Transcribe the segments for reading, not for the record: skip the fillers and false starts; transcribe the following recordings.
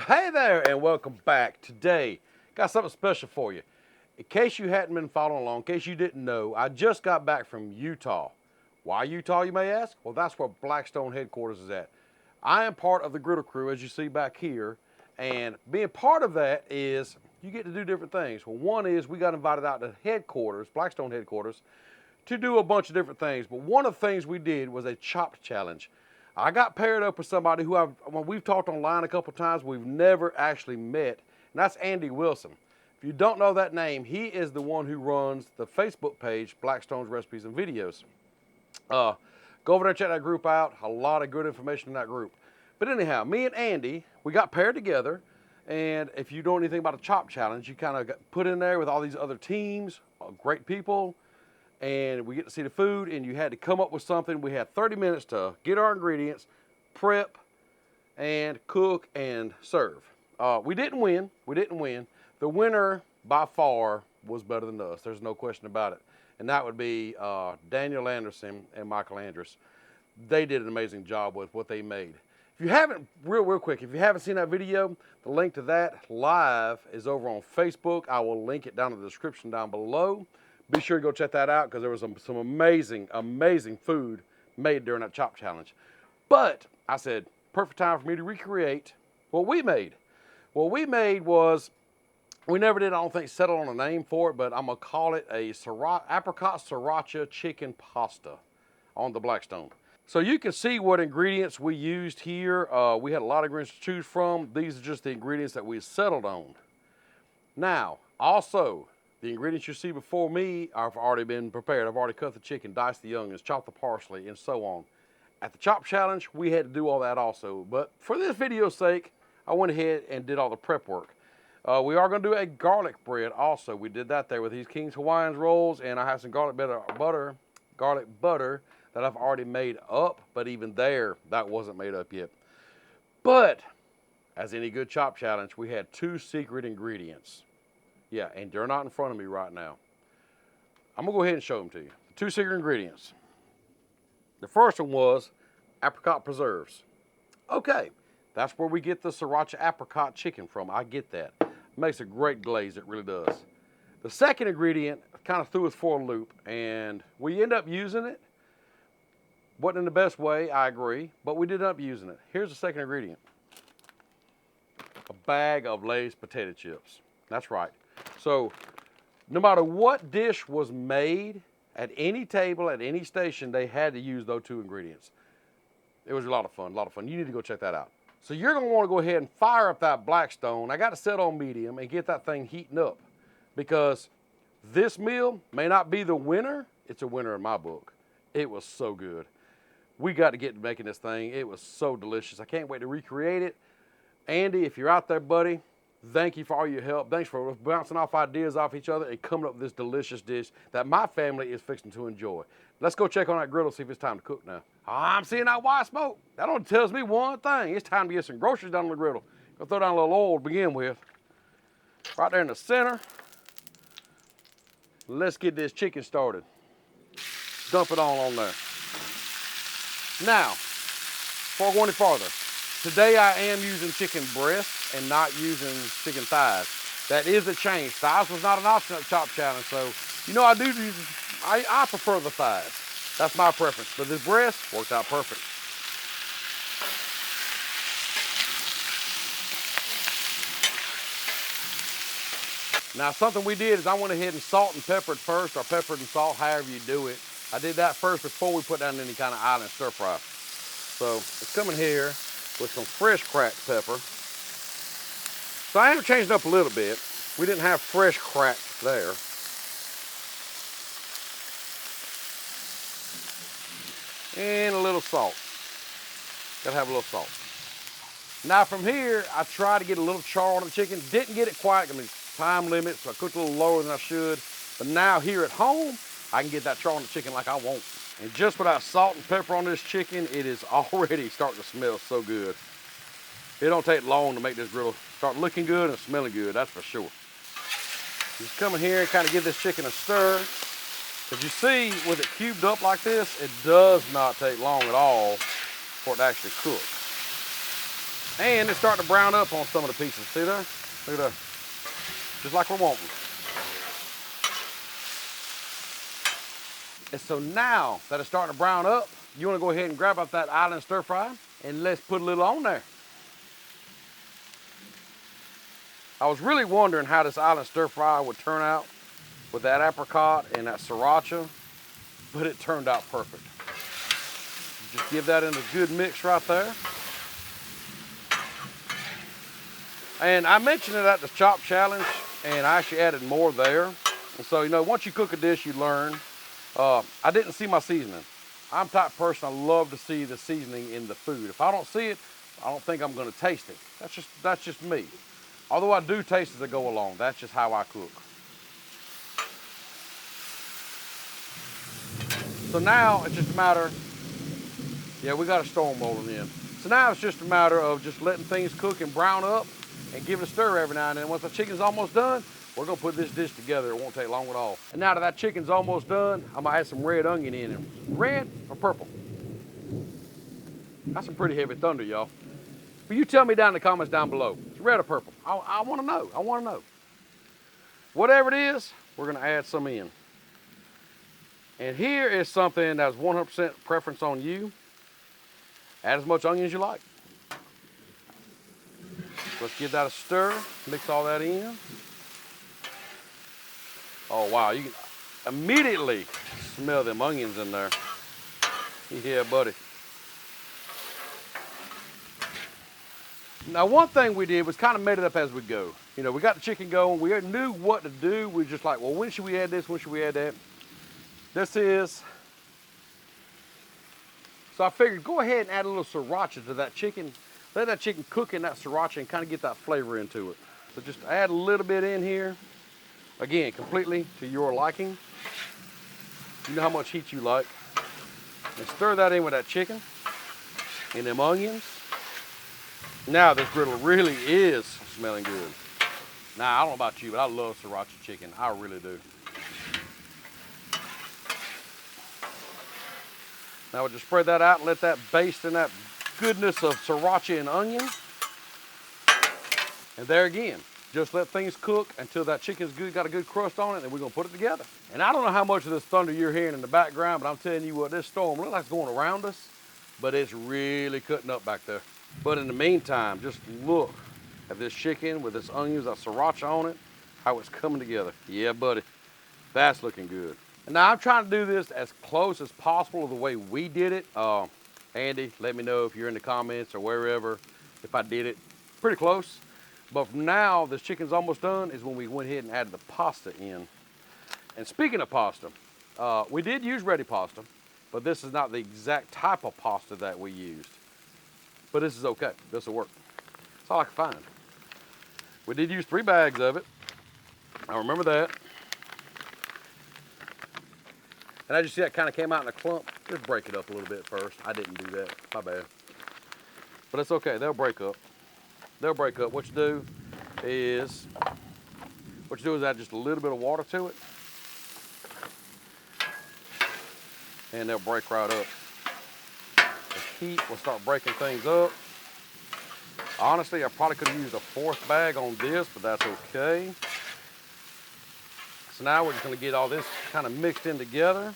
Hey there and welcome back. Today, got something special for you. In case you hadn't been following along, in case you didn't know, I just got back from Utah. Why Utah, you may ask? Well, that's where Blackstone headquarters is at. I am part of the Griddle Crew, as you see back here, and being part of that is you get to do different things. Well, one is we got invited out to headquarters, Blackstone headquarters, to do a bunch of different things. But one of the things we did was a chopped challenge. I got paired up with somebody who we've talked online a couple times, we've never actually met, and that's Andy Wilson. If you don't know that name, he is the one who runs the Facebook page, Blackstone's Recipes and Videos. Go over there and check that group out. A lot of good information in that group. But anyhow, me and Andy, we got paired together, and if you know anything about a chop challenge, you kind of got put in there with all these other teams, great people, and we get to see the food, and you had to come up with something. We had 30 minutes to get our ingredients, prep, and cook and serve. We didn't win. The winner, by far, was better than us. There's no question about it. And that would be Daniel Anderson and Michael Andrus. They did an amazing job with what they made. If you haven't, real quick, if you haven't seen that video, the link to that live is over on Facebook. I will link it down in the description down below. Be sure to go check that out because there was some amazing, amazing food made during that chop challenge. But I said, perfect time for me to recreate what we made. What we made was, we never did, I don't think, settle on a name for it, but I'm going to call it a Apricot Siracha Chicken Pasta on the Blackstone. So you can see what ingredients we used here. We had a lot of ingredients to choose from. These are just the ingredients that we settled on. Now, also, the ingredients you see before me have already been prepared. I've already cut the chicken, diced the onions, chopped the parsley, and so on. At the chop challenge, we had to do all that also. But for this video's sake, I went ahead and did all the prep work. We are going to do a garlic bread also. We did that there with these King's Hawaiian rolls, and I have some garlic butter that I've already made up, but even there, that wasn't made up yet. But, as any good chop challenge, we had two secret ingredients. Yeah, and they're not in front of me right now. I'm going to go ahead and show them to you. The two secret ingredients. The first one was apricot preserves. Okay, that's where we get the Sriracha apricot chicken from. I get that. It makes a great glaze, it really does. The second ingredient kind of threw us for a loop, and we end up using it. Wasn't in the best way, I agree, but we did end up using it. Here's the second ingredient. A bag of Lay's potato chips. That's right. So, no matter what dish was made at any table, at any station, they had to use those two ingredients. It was a lot of fun, You need to go check that out. So you're going to want to go ahead and fire up that Blackstone. I got to set on medium and get that thing heating up because this meal may not be the winner. It's a winner in my book. It was so good. We got to get to making this thing. It was so delicious. I can't wait to recreate it. Andy, if you're out there, buddy, thank you for all your help. Thanks for bouncing off ideas off each other and coming up with this delicious dish that my family is fixing to enjoy. Let's go check on that griddle, see if it's time to cook now. I'm seeing that white smoke. That only tells me one thing. It's time to get some groceries down on the griddle. Go throw down a little oil to begin with. Right there in the center. Let's get this chicken started. Dump it on there. Now, before I go any farther, today I am using chicken breasts and not using chicken thighs. That is a change. Thighs was not an option at Chop Challenge, so you know I prefer the thighs. That's my preference. But this breast worked out perfect. Now something we did is I went ahead and salt and peppered first, or peppered and salt, however you do it. I did that first before we put down any kind of island stir fry. So it's coming here with some fresh cracked pepper. So I am changing up a little bit. We didn't have fresh cracked there. And a little salt. Gotta have a little salt. Now from here, I tried to get a little char on the chicken. Didn't get it quite, I mean, time limit, so I cooked a little lower than I should. But now here at home, I can get that char on the chicken like I want. And just with that salt and pepper on this chicken, it is already starting to smell so good. It don't take long to make this griddle start looking good and smelling good, that's for sure. Just come in here and kind of give this chicken a stir. As you see, with it cubed up like this, it does not take long at all for it to actually cook. And it's starting to brown up on some of the pieces. See there? Look at that. Just like we're wanting. And so now that it's starting to brown up, you want to go ahead and grab up that island stir fry and let's put a little on there. I was really wondering how this island stir fry would turn out with that apricot and that sriracha, but it turned out perfect. Just give that in a good mix right there. And I mentioned it at the chop challenge, and I actually added more there. And so, you know, once you cook a dish, you learn. I didn't see my seasoning. I'm the type of person, I love to see the seasoning in the food. If I don't see it, I don't think I'm gonna taste it. That's just me. Although I do taste as I go along, that's just how I cook. So now it's just a matter, yeah, we got a storm rolling in. So now it's just a matter of just letting things cook and brown up and give it a stir every now and then. Once the chicken's almost done, we're gonna put this dish together. It won't take long at all. And now that chicken's almost done, I'm gonna add some red onion in it. Red or purple? That's some pretty heavy thunder, y'all. But you tell me down in the comments down below. It's red or purple? I wanna know, I wanna know. Whatever it is, we're gonna add some in. And here is something that's 100% preference on you. Add as much onion as you like. Let's give that a stir, mix all that in. Oh wow, you can immediately smell them onions in there. Yeah, buddy. Now one thing we did was kind of made it up as we go. You know, we got the chicken going, we knew what to do. We were just like, well, when should we add this, when should we add that? This is, so I figured go ahead and add a little sriracha to that chicken. Let that chicken cook in that sriracha and kind of get that flavor into it. So just add a little bit in here. Again, completely to your liking. You know how much heat you like. And stir that in with that chicken and them onions. Now this griddle really is smelling good. Now, I don't know about you, but I love sriracha chicken. I really do. Now we'll just spread that out and let that baste in that goodness of sriracha and onion. And there again, just let things cook until that chicken's good, got a good crust on it, and we're gonna put it together. And I don't know how much of this thunder you're hearing in the background, but I'm telling you what, this storm looks like it's going around us, but it's really cutting up back there. But in the meantime, just look at this chicken with this onions, that sriracha on it, how it's coming together. Yeah, buddy, that's looking good. And now I'm trying to do this as close as possible to the way we did it. Andy, let me know if you're in the comments or wherever, if I did it pretty close. But from now, this chicken's almost done, is when we went ahead and added the pasta in. And speaking of pasta, we did use ready pasta, but this is not the exact type of pasta that we used. But this is okay, this will work. That's all I can find. We did use 3 bags of it. I remember that. And as you see, that kind of came out in a clump. Just break it up a little bit first. I didn't do that, my bad. But it's okay, they'll break up. They'll break up. What you do is add just a little bit of water to it. And they'll break right up. The heat will start breaking things up. Honestly, I probably could have used a 4th bag on this, but that's okay. So now we're just gonna get all this kind of mixed in together.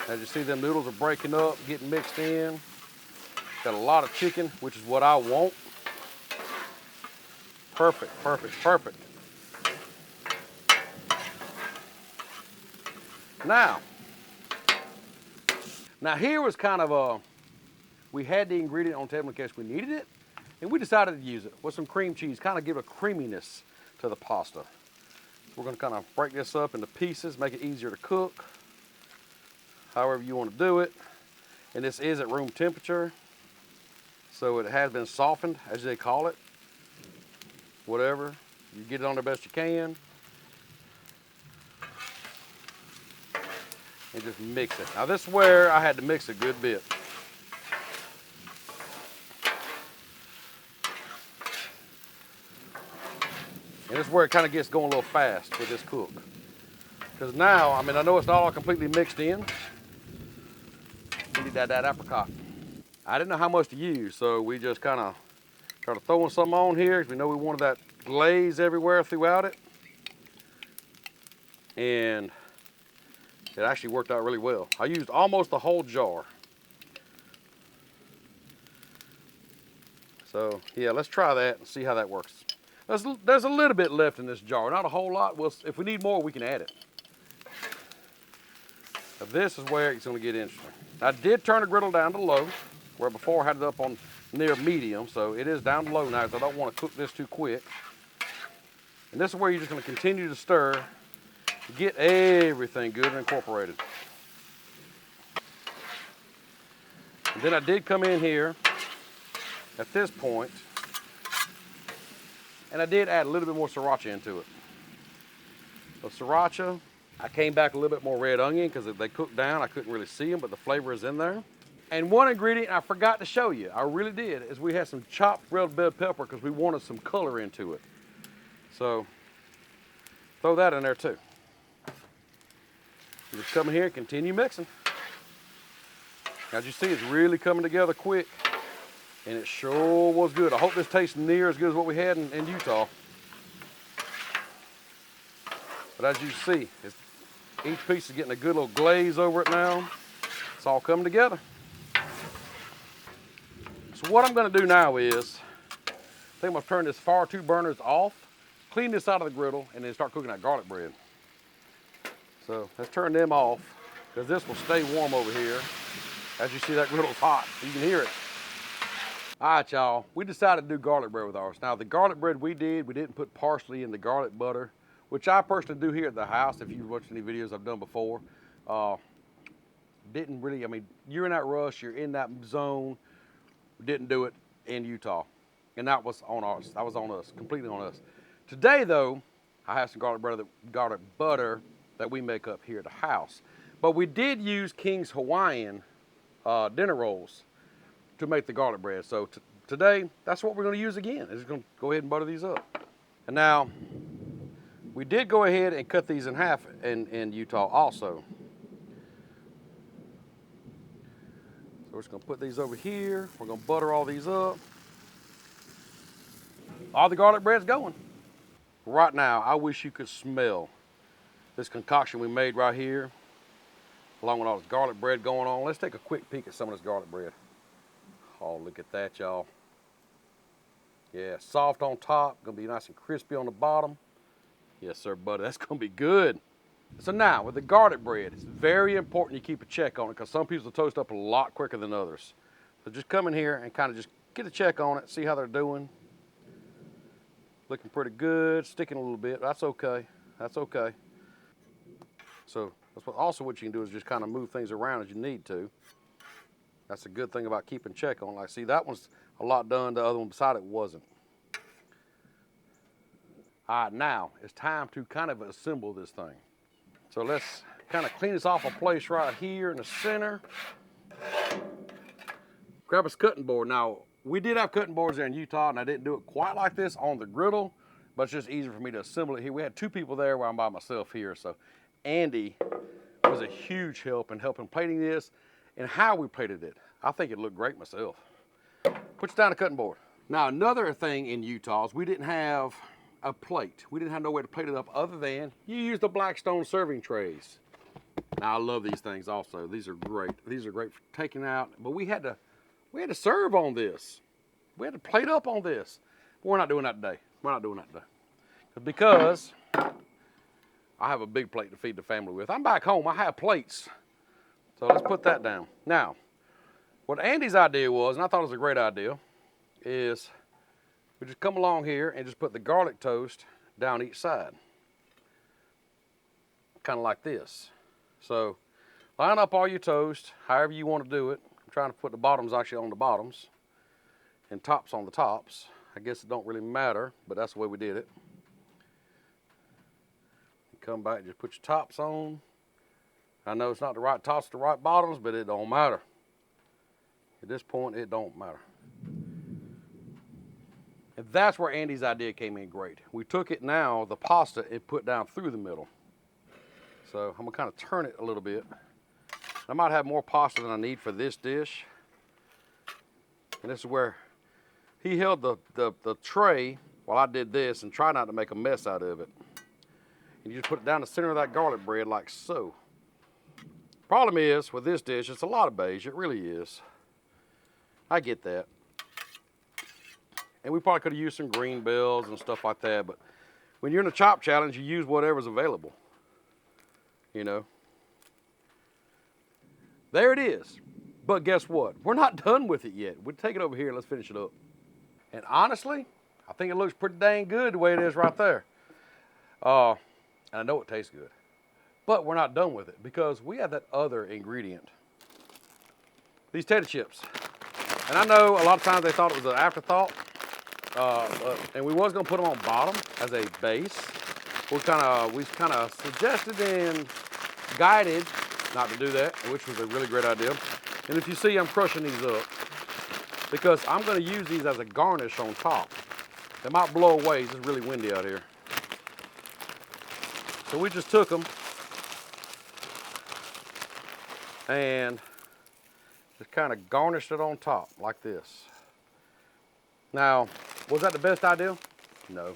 As you see, them noodles are breaking up, getting mixed in. Got a lot of chicken, which is what I want. Perfect, perfect, perfect. Now here was kind of a, we had the ingredient on the table in case we needed it, and we decided to use it with some cream cheese, kind of give a creaminess to the pasta. We're gonna kind of break this up into pieces, make it easier to cook, however you want to do it. And this is at room temperature, so it has been softened, as they call it. Whatever, you get it on the best you can. And just mix it. Now this is where I had to mix a good bit. And this is where it kind of gets going a little fast with this cook. Because now, I know it's not all completely mixed in. We need that apricot. I didn't know how much to use, so we just kind of started throwing some on here because we know we wanted that glaze everywhere throughout it. And it actually worked out really well. I used almost the whole jar. So yeah, let's try that and see how that works. There's a little bit left in this jar, not a whole lot. If we need more, we can add it. Now this is where it's gonna get interesting. I did turn the griddle down to low, where before I had it up on near medium, so it is down to low now because I don't want to cook this too quick. And this is where you're just gonna continue to stir to get everything good and incorporated. And then I did come in here at this point, and I did add a little bit more sriracha into it. The sriracha, I came back a little bit more red onion because if they cooked down, I couldn't really see them, but the flavor is in there. And one ingredient I forgot to show you, I really did, is we had some chopped red bell pepper because we wanted some color into it. So throw that in there too. You just come in here and continue mixing. As you see, it's really coming together quick, and it sure was good. I hope this tastes near as good as what we had in Utah. But as you see, each piece is getting a good little glaze over it now. It's all coming together. So what I'm gonna do now is, I think I'm gonna turn this far two burners off, clean this out of the griddle, and then start cooking that garlic bread. So let's turn them off, because this will stay warm over here. As you see, that griddle's hot, you can hear it. All right, y'all, we decided to do garlic bread with ours. Now, the garlic bread we didn't put parsley in the garlic butter, which I personally do here at the house. If you've watched any videos I've done before, didn't really, I mean, you're in that rush, you're in that zone, didn't do it in Utah. And that was on us, that was on us, completely on us. Today, though, I have some garlic butter that we make up here at the house. But we did use King's Hawaiian dinner rolls to make the garlic bread. So today, that's what we're gonna use again. I'm just gonna go ahead and butter these up. And now, we did go ahead and cut these in half in Utah also. So we're just gonna put these over here. We're gonna butter all these up. All the garlic bread's going. Right now, I wish you could smell this concoction we made right here, along with all this garlic bread going on. Let's take a quick peek at some of this garlic bread. Oh, look at that, y'all. Yeah, soft on top, gonna be nice and crispy on the bottom. Yes, sir, buddy, that's gonna be good. So now, with the garlic bread, it's very important you keep a check on it because some people will toast up a lot quicker than others. So just come in here and kind of just get a check on it, see how they're doing. Looking pretty good, sticking a little bit, that's okay, that's okay. So that's what you can do is just kind of move things around as you need to. That's a good thing about keeping check on. Like, see, that one's a lot done, the other one beside it wasn't. All right, now it's time to kind of assemble this thing. So let's kind of clean this off a place right here in the center. Grab us cutting board. Now, we did have cutting boards there in Utah, and I didn't do it quite like this on the griddle, but it's just easier for me to assemble it here. We had two people there while I'm by myself here, so Andy was a huge help in helping plating this and how we plated it. I think it looked great myself. Put you down a cutting board. Now, another thing in Utah is we didn't have a plate. We didn't have no way to plate it up other than you use the Blackstone serving trays. Now, I love these things also. These are great. These are great for taking out, but we had to serve on this. We had to plate up on this. But we're not doing that today. We're not doing that today. Because I have a big plate to feed the family with. I'm back home, I have plates. So let's put that down. Now, what Andy's idea was, and I thought it was a great idea, is we just come along here and just put the garlic toast down each side. Kind of like this. So line up all your toast, however you want to do it. I'm trying to put the bottoms actually on the bottoms and tops on the tops. I guess it don't really matter, but that's the way we did it. Come back and just put your tops on. I know it's not the right tops, the right bottoms, but it don't matter. At this point, it don't matter. And that's where Andy's idea came in great. We took it now, the pasta, and put down through the middle. So I'm gonna kind of turn it a little bit. I might have more pasta than I need for this dish. And this is where he held the tray while I did this and tried not to make a mess out of it. And you just put it down the center of that garlic bread like so. Problem is, with this dish, it's a lot of beige. It really is. I get that. And we probably could have used some green bells and stuff like that, but when you're in a chop challenge, you use whatever's available. You know. There it is. But guess what? We're not done with it yet. We'll take it over here and let's finish it up. And honestly, I think it looks pretty dang good the way it is right there. And I know it tastes good. But we're not done with it because we have that other ingredient. These tater chips. And I know a lot of times they thought it was an afterthought. And we was gonna put them on bottom as a base. We kind of suggested and guided not to do that, which was a really great idea. And if you see, I'm crushing these up because I'm gonna use these as a garnish on top. They might blow away, it's just really windy out here. So we just took them and just kind of garnished it on top like this. Now, was that the best idea? No.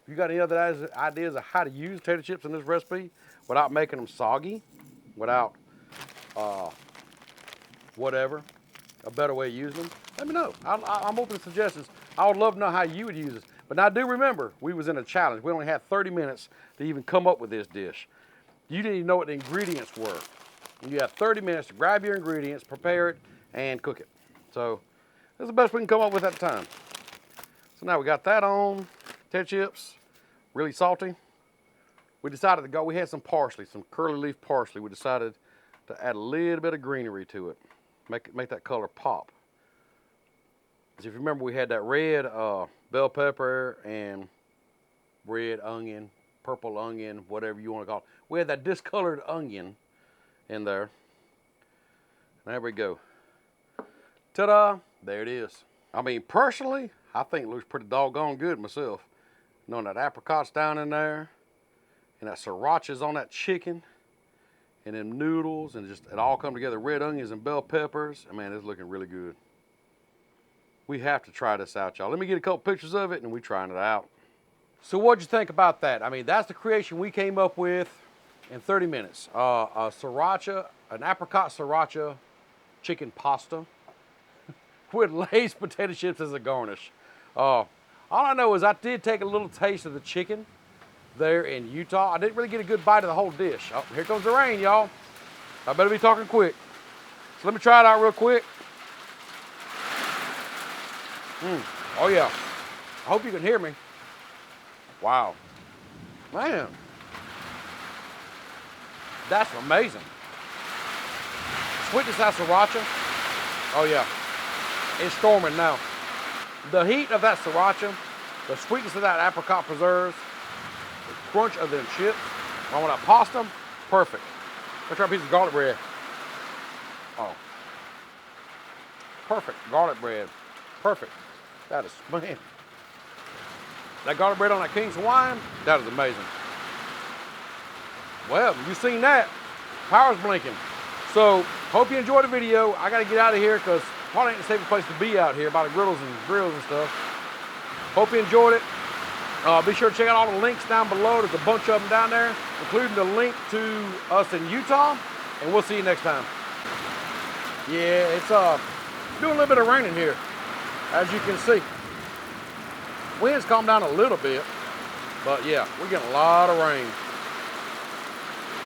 You got any other ideas of how to use tater chips in this recipe without making them soggy, without whatever, a better way of using them? Let me know. I'm open to suggestions. I would love to know how you would use this. But now do remember, we was in a challenge. We only had 30 minutes to even come up with this dish. You didn't even know what the ingredients were. And you have 30 minutes to grab your ingredients, prepare it, and cook it. So that's the best we can come up with at the time. So now we got that on, tater chips, really salty. We decided to go, we had some parsley, some curly leaf parsley. We decided to add a little bit of greenery to it, make that color pop. As if you remember, we had that red bell pepper and red onion, purple onion, whatever you want to call it. We had that discolored onion in there. There we go. Ta-da, there it is. I mean, personally, I think it looks pretty doggone good myself. Knowing that apricot's down in there, and that sriracha's on that chicken, and them noodles, and just it all come together, red onions and bell peppers. And man, it's looking really good. We have to try this out, y'all. Let me get a couple pictures of it, and we trying it out. So what'd you think about that? I mean, that's the creation we came up with in 30 minutes. A sriracha, an apricot sriracha chicken pasta with Lay's potato chips as a garnish. All I know is I did take a little taste of the chicken there in Utah. I didn't really get a good bite of the whole dish. Oh, here comes the rain, y'all. I better be talking quick. So let me try it out real quick. Oh yeah. I hope you can hear me. Wow. Man. That's amazing. Sweetness of sriracha. Oh yeah. It's storming now. The heat of that sriracha, the sweetness of that apricot preserves, the crunch of them chips, along with that pasta, perfect. Let's try a piece of garlic bread. Oh. Perfect garlic bread. Perfect. That is, man. That garlic bread on that King's Hawaiian, that is amazing. Well, you've seen that. Power's blinking. So, hope you enjoyed the video. I gotta get out of here because probably ain't the safest place to be out here by the griddles and grills and stuff. Hope you enjoyed it. Be sure to check out all the links down below. There's a bunch of them down there, including the link to us in Utah. And we'll see you next time. Yeah, it's doing a little bit of raining here, as you can see. Wind's calmed down a little bit, but yeah, we're getting a lot of rain.